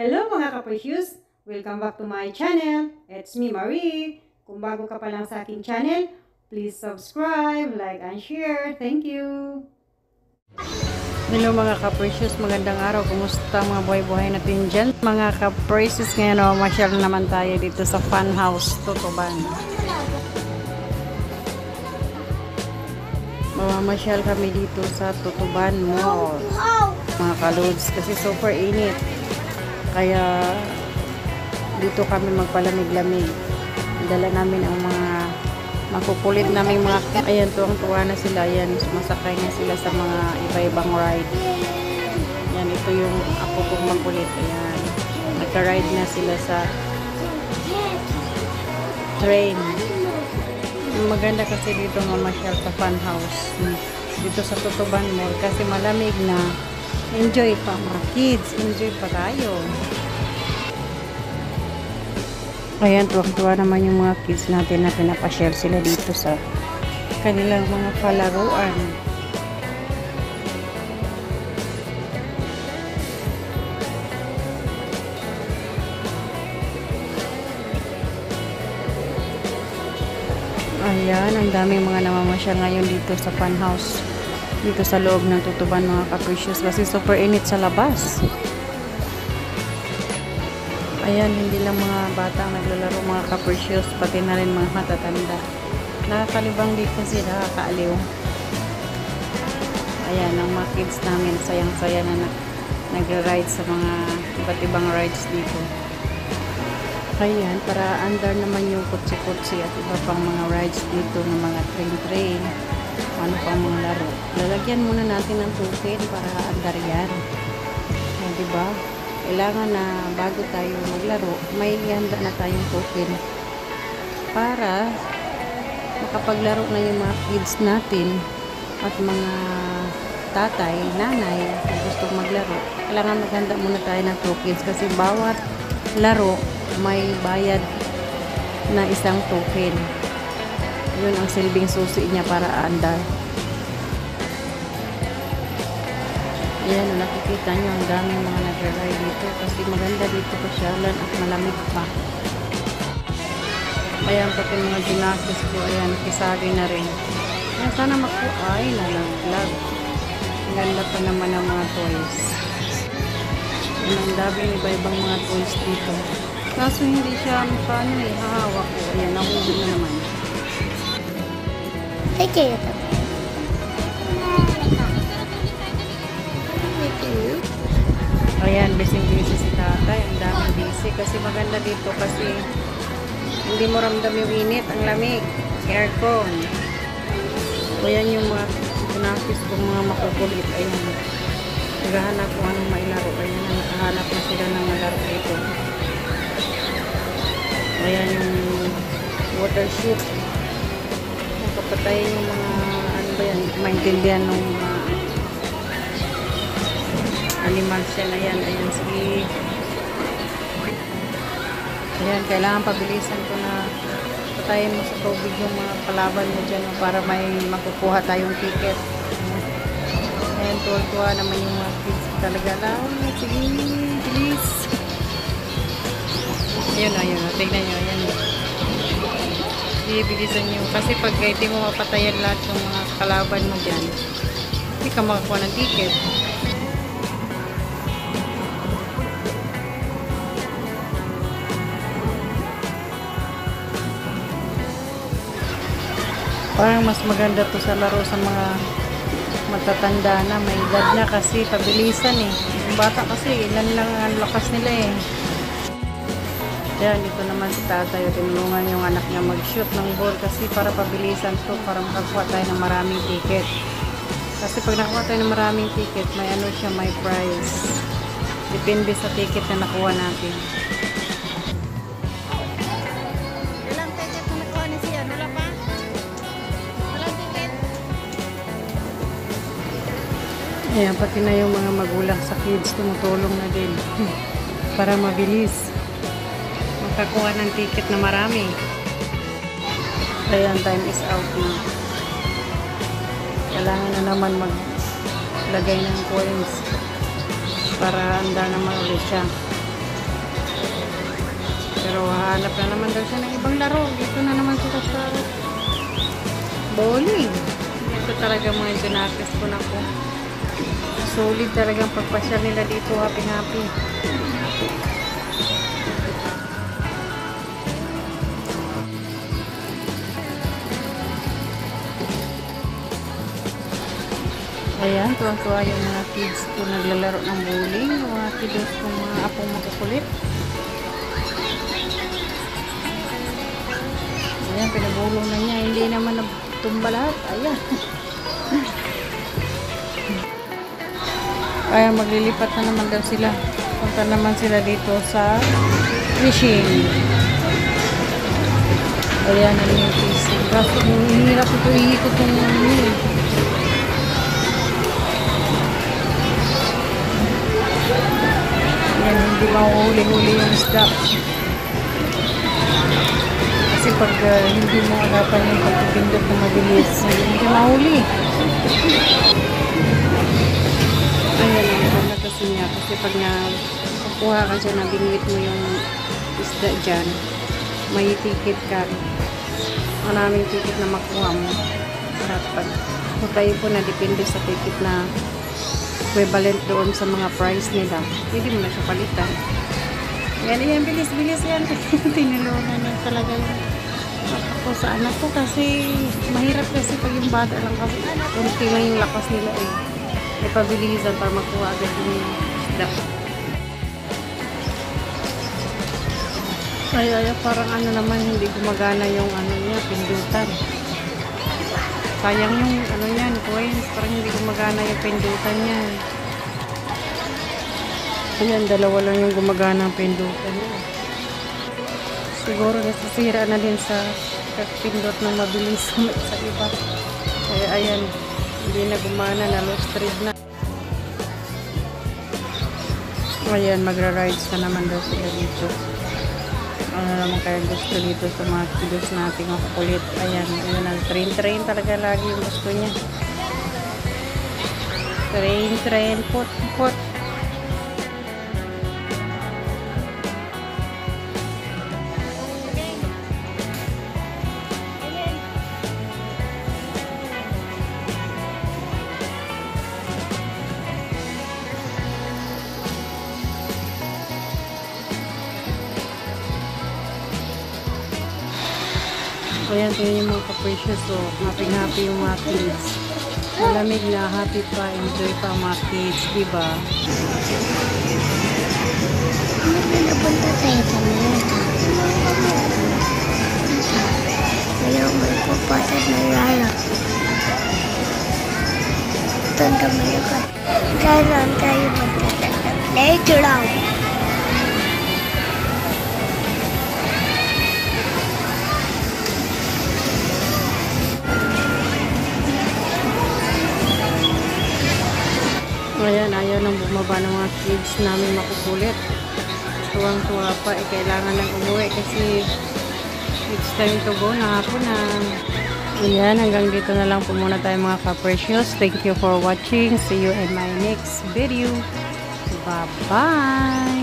Hello mga ka-precious! Welcome back to my channel. It's me, Marie. Kung bago ka pa lang sa aking channel, please subscribe, like, and share. Thank you! Hello mga ka-precious, magandang araw. Kumusta mga buhay-buhay natin dyan? Mga ka-precious, ngayon masyal naman tayo dito sa fun house, Tutuban. Mamamasyal kami dito sa Tutuban Mall. Mga ka-loads, kasi super init. Kaya dito kami magpalamig-lamig. Dala namin ang mga makukulit namin mga ayan, tuwang-tuwa na sila. Ayan, masakay na sila sa mga iba-ibang ride. Ayan, ito yung ako pong makulit. Ayan, nagka-ride na sila sa train. Maganda kasi dito mamasyal sa fun house dito sa Tutuban Mall kasi malamig na. Enjoy pa mga kids, enjoy pa tayo. Ayan, tuwang-tuwa naman yung mga kids natin na pinapashare sila dito sa kanilang mga palaruan. Ayan, ang daming mga namamasyal ngayon dito sa fun house. Dito sa loob ng Tutuban mga ka-precious kasi super init sa labas. Ayan, hindi lang mga bata ang naglalaro mga ka-precious, pati na rin mga matatanda. Nakakalibang dito kasi nakakaaliw. Ayan, ang mga kids namin sayang-saya na nag-ride sa mga iba't ibang rides dito. Ayan, para andar naman yung kutsi-kutsi at iba pang mga rides dito ng mga train-train. Ano pang mga laro. Lalagyan muna natin ng token para andar yan. Diba? Kailangan na bago tayo maglaro, may handa na tayong token para makapaglaro na yung mga kids natin at mga tatay, nanay na gustong maglaro. Kailangan maghanda muna tayo ng tokens kasi bawat laro may bayad na isang token. Yun ang silbing susi niya para aandar. Ayan, nakikita nyo ang daming mga nag-ride dito kasi maganda dito pasyalan at malamig pa. Ayan, pati mga ginakis ko, ayan, kisari na rin. Ayan, sana ay nalaglag. Ang ganda pa naman ng mga toys. Ayan, ang daming iba-ibang mga toys dito. Kaso hindi siya paano hahawak ko. Ayan, nakuha na naman. Okay. Ayan, busy-busy si tatay. Ang daming busy kasi maganda dito kasi hindi mo ramdam yung init, ang lamig. Aircon. Ayan yung mga pinakis kong mga makukulit. Ayan. Naghahanap kung anong mailaro. Ayan, nakahanap na sila ng malaro dito. Ayan yung water shoot. Kapatayin yung mga ano ba yan, maintindihan ng mga animals yan. Ayan, ayan, sige. Ayan, kailangan pabilisan ko na patayin mo sa tubig yung mga kalaban mo dyan para may makukuha tayong ticket. Ayan, tuwa-tuwa naman yung mga kids talaga lang. Sige, bilis. Ayun, ayun, tignan nyo, ayan. Bilisan nyo. Kasi pag hindi mo mapatayan lahat ng mga kalaban mo dyan, hindi ka makakuha ng ticket. Parang mas maganda to sa laro sa mga matatanda na may edad na kasi pabilisan eh. Yung bata kasi ilan lang ang lakas nila eh. Ayan, dito naman si tatay tinulungan yung anak niya mag-shoot ng ball kasi para pabilisan to, para makakuha tayo ng maraming ticket. Kasi pag nakuha tayo ng maraming ticket, may ano siya, may prize. Depende sa ticket na nakuha natin. Ilang ticket na nakuha ni siya? Wala pa? Walang ticket? Ayan, pati na yung mga magulang sa kids tumutulong na din para mabilis makakuha ng ticket na marami. Ayan, time is out na. Kailangan na naman maglagay ng coins para handa naman ulit siya. Pero hanap na naman daw siya ng ibang laro. Dito na naman sila sa bowling. Ito talaga mga ginakis ko na po. Solid talagang pagpasyal nila dito. Happy. Ayan, tuwang-tuwa yung mga kids ko naglalaro ng bowling. Yung mga kids ko, mga apong makukulit. Ayan, pinabulong na niya. Hindi naman natumba lahat. Ayan. Ayan, maglilipat na naman daw sila. Punta naman sila dito sa fishing. Ayan, ano yung fishing. Kaso, hirap ito iikot yung yan, hindi mahuhuli-huli yung isda. Kasi pag hindi mo agapan yung pagpipindot na mabilis, hindi mahuli. Ayan ang ganda kasi niya. Kasi pag nakukuha ka dyan, nabingwit mo yung isda dyan, may ticket ka. Maraming ticket na makuha mo. Dapat tayo po na depende sa ticket na equivalent doon sa mga price nila. Pwede mo na siya palitan. Yan, bilis yan. Tinulungan na talaga ako sa anak ko kasi mahirap kasi pag yung bata lang kasi kunti lang yung lakas nila eh. May pabilisan para makuha agad yung isda. Ay, parang ano naman hindi gumagana yung ano niya, pindutan. Sayang yung ano yan, coins. Parang hindi gumagana yung pindutan niya. Ayan, dalawa lang yung gumagana ang pindutan niya. Siguro nasisira na din sa pindot na mabilis sa iba. Kaya ayan, hindi na gumana, na lost thread na. Ayan, magra-rides na naman daw sila dito. Ano naman kaya gusto dito sa mga kilos nating makukulit. Ayan, yun ang train talaga lagi yung gusto niya. Train, pot. Ayan, tingnan yung mga ka-precious. So, happy yung mga kids. Malamig na, happy pa, enjoy pa ang mga kids, diba? Napunta tayo sa Amerika. Ayaw may papatad na lala. Ito na Amerika. Saan tayo magtatagdag? Later lang. Ayan, ayaw nang bumaba ng mga kids namin makukulit. Tuwang-tuwa pa, kailangan lang umuwi kasi it's time to go na hapon na. Ayan, hanggang dito na lang po muna tayo mga ka-precious. Thank you for watching. See you in my next video. Bye-bye!